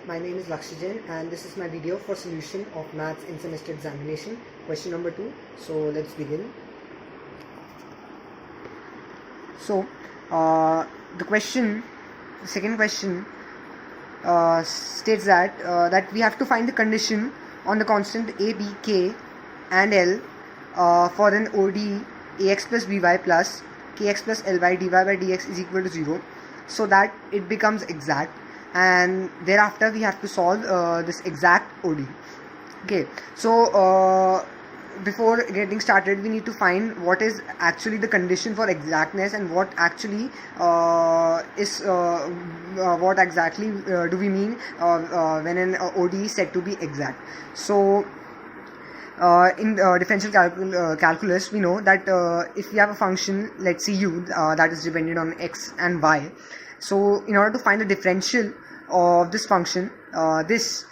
my name is Lakshijan and this is my video for solution of maths in semester examination question number 2. So let's begin. So the second question states that we have to find the condition on the constant a, b, k and l for an ODE ax plus by plus kx plus ly dy by dx is equal to 0 so that it becomes exact, and thereafter we have to solve this exact ODE. Okay, so before getting started we need to find what is actually the condition for exactness and what actually what exactly do we mean when an ODE is said to be exact. So in differential calculus we know that if we have a function, let's say u, that is dependent on x and y. So in order to find the differential of this function, this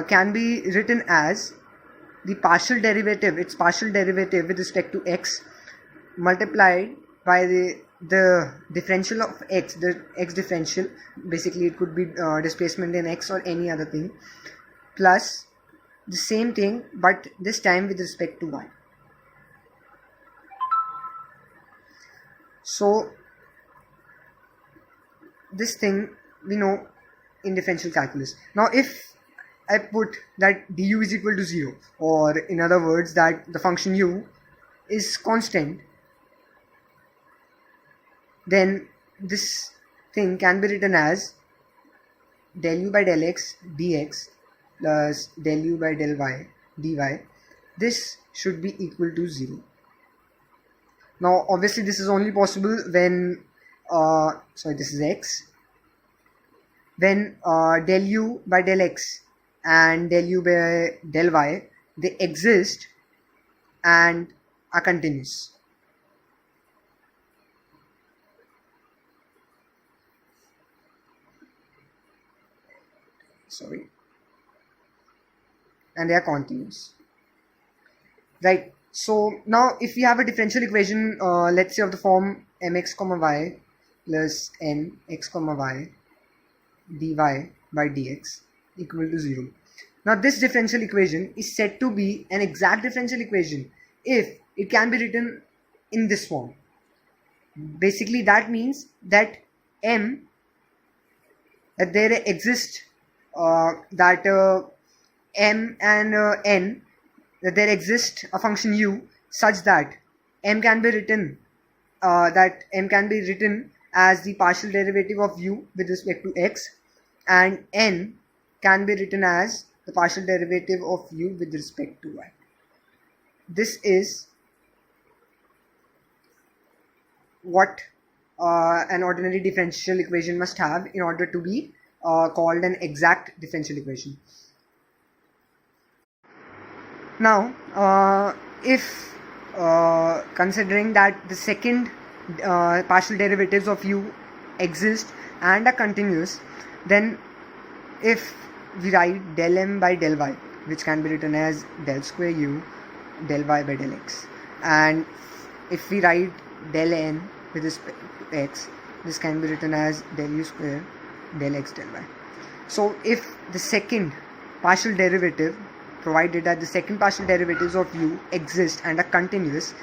can be written as the partial derivative, its partial derivative with respect to x multiplied by the differential of x, the x differential, basically it could be displacement in x or any other thing, plus the same thing but this time with respect to y. So this thing we know in differential calculus. Now if I put that du is equal to 0, or in other words that the function u is constant, then this thing can be written as del u by del x dx plus del u by del y dy. This should be equal to 0. Now obviously this is only possible when this is x, when del u by del x and del u by del y, they exist and are continuous. And they are continuous, right? So now if we have a differential equation, let's say of the form mx comma y plus n x comma y dy by dx equal to 0. Now this differential equation is said to be an exact differential equation if it can be written in this form. Basically that means that there exists m and n, that there exists a function u such that m can be written as the partial derivative of u with respect to x, and n can be written as the partial derivative of u with respect to y. This is what an ordinary differential equation must have in order to be called an exact differential equation. Now if considering that the second partial derivatives of u exist and are continuous, then if we write del m by del y, which can be written as del square u del y by del x, and if we write del n with respect to x, this can be written as del u square del x del y. So if the second partial derivative, provided that the second partial derivatives of u exist and are continuous,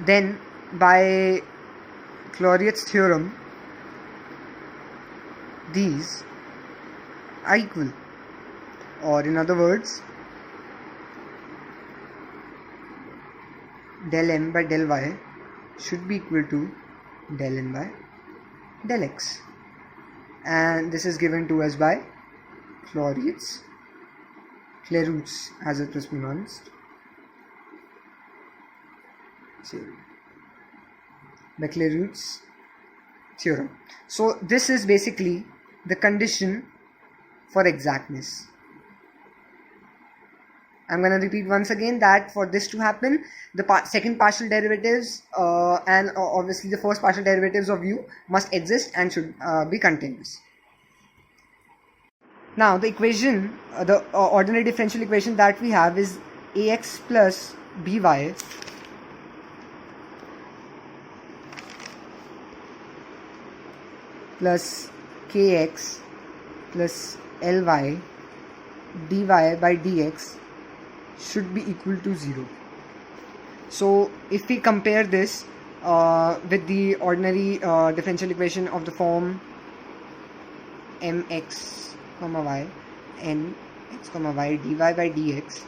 then by Cloriot's theorem these are equal, or in other words del m by del y should be equal to del n by del x, and this is given to us by Clairaut's, as it was pronounced, by Clairaut's theorem. So this is basically the condition for exactness. I'm going to repeat once again that for this to happen, the second partial derivatives and obviously the first partial derivatives of u must exist and should be continuous. Now the equation, the ordinary differential equation that we have is ax plus by plus kx plus Ly dy by dx should be equal to 0. So if we compare this with the ordinary differential equation of the form mx comma y n x comma y dy by dx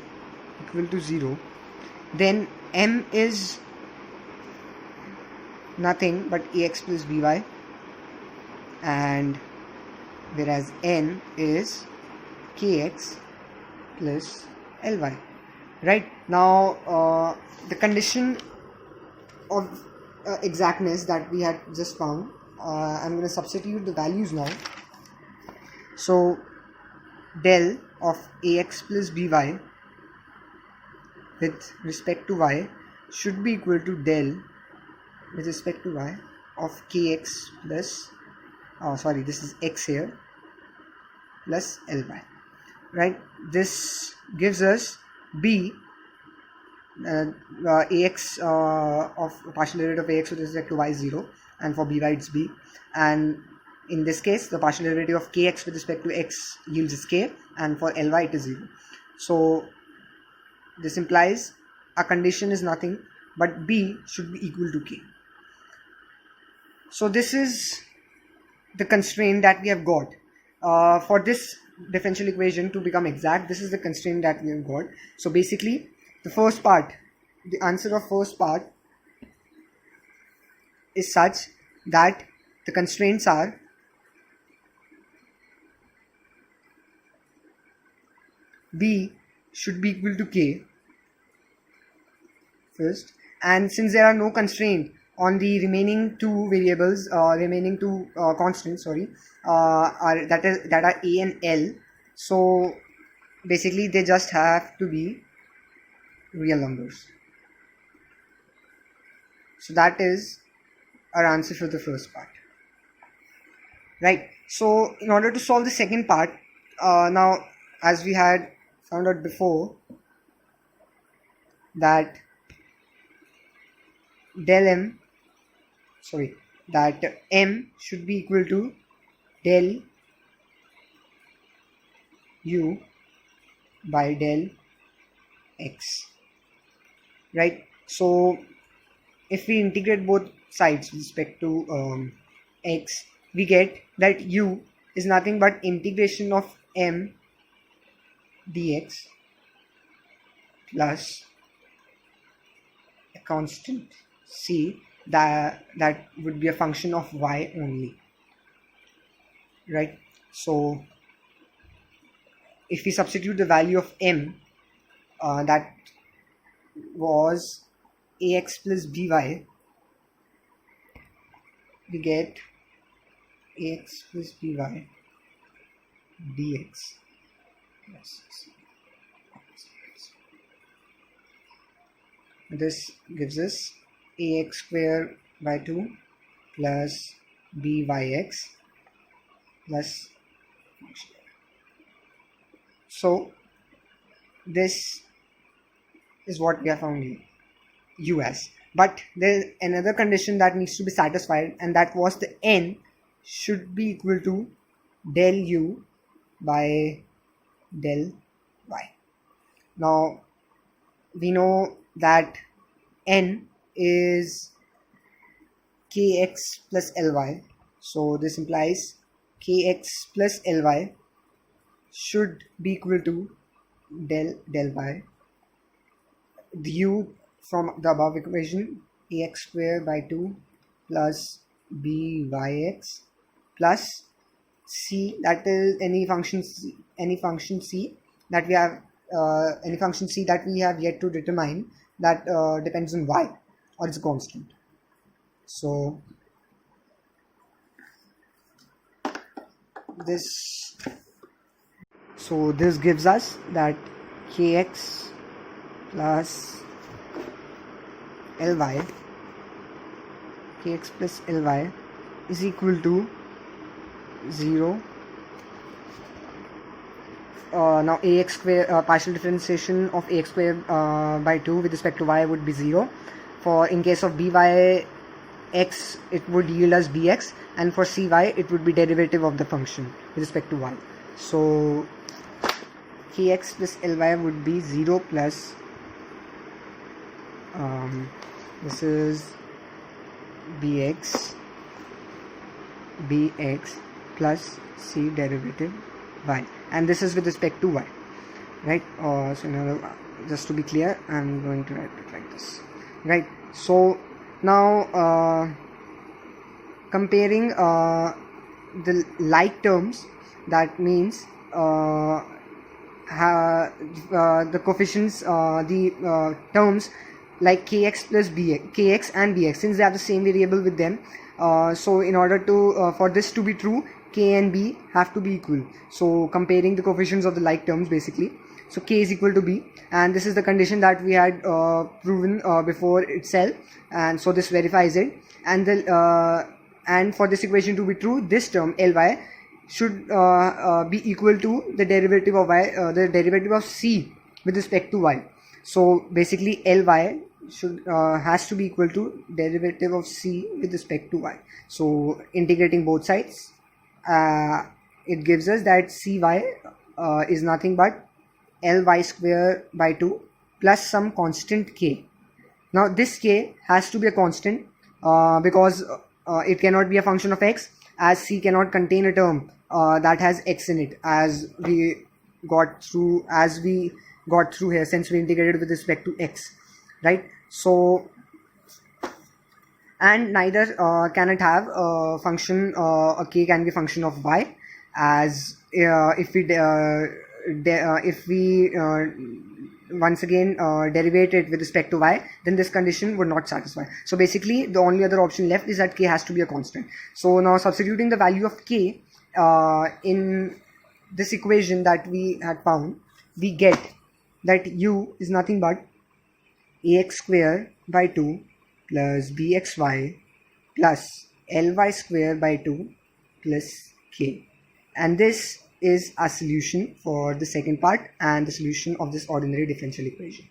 equal to 0, then m is nothing but ax plus by, and whereas n is kx plus ly. Right now, the condition of exactness that we had just found, I'm going to substitute the values now. So del of ax plus by with respect to y should be equal to del with respect to y of kx plus this is x here, plus ly. Right, this gives us b ax of partial derivative of ax with respect to y is 0, and for by it's b, and in this case the partial derivative of kx with respect to x yields is k, and for ly it is 0. So this implies a condition is nothing but b should be equal to k. So this is the constraint that we have got for this differential equation to become exact. This is the constraint that we have got. So basically the first part, the answer of first part is such that the constraints are b should be equal to k first, and since there are no constraint on the remaining two variables, constants, that are a and l, so basically they just have to be real numbers. So that is our answer for the first part. Right, so in order to solve the second part, now as we had found out before, that m should be equal to del u by del x. Right, so if we integrate both sides with respect to x, we get that u is nothing but integration of m dx plus a constant c that would be a function of y only. Right, so if we substitute the value of m, that was ax plus by, we get ax plus by dx plus this gives us ax square by 2 plus byx plus. So this is what we have found here, us. But there is another condition that needs to be satisfied, and that was the n should be equal to del u by del y. Now we know that n is kx plus ly, so this implies kx plus ly should be equal to del y. The u from the above equation, ax square by 2 plus byx plus c, that is any function c that we have yet to determine, that depends on y or it's a constant. So this gives us that kx plus ly is equal to 0. Now ax square, partial differentiation of ax square by 2 with respect to y would be 0. For in case of by x it would yield us bx, and for cy it would be derivative of the function with respect to y. So kx plus ly would be 0 plus this is bx plus c derivative y, and this is with respect to y, right? So now, just to be clear, I'm going to write it like this, right? So now comparing the like terms, that means the coefficients, the terms like kx plus bx, kx and bx, since they have the same variable with them, so in order to for this to be true, k and b have to be equal. So comparing the coefficients of the like terms basically, so k is equal to b, and this is the condition that we had proven before itself, and so this verifies it. And the and for this equation to be true, this term ly should be equal to the derivative of y, the derivative of c with respect to y. So basically ly should has to be equal to derivative of c with respect to y. So integrating both sides, it gives us that cy is nothing but ly square by 2 plus some constant k. Now this k has to be a constant because it cannot be a function of x, as c cannot contain a term that has x in it, as we got through here, since we integrated with respect to x, right? So, and neither can it have a function, a k can be a function of y, as if we once again derivate it with respect to y, then this condition would not satisfy. So basically the only other option left is that k has to be a constant. So now substituting the value of k in this equation that we had found, we get that u is nothing but ax square by 2 plus bxy plus ly square by 2 plus k, and this is a solution for the second part and the solution of this ordinary differential equation.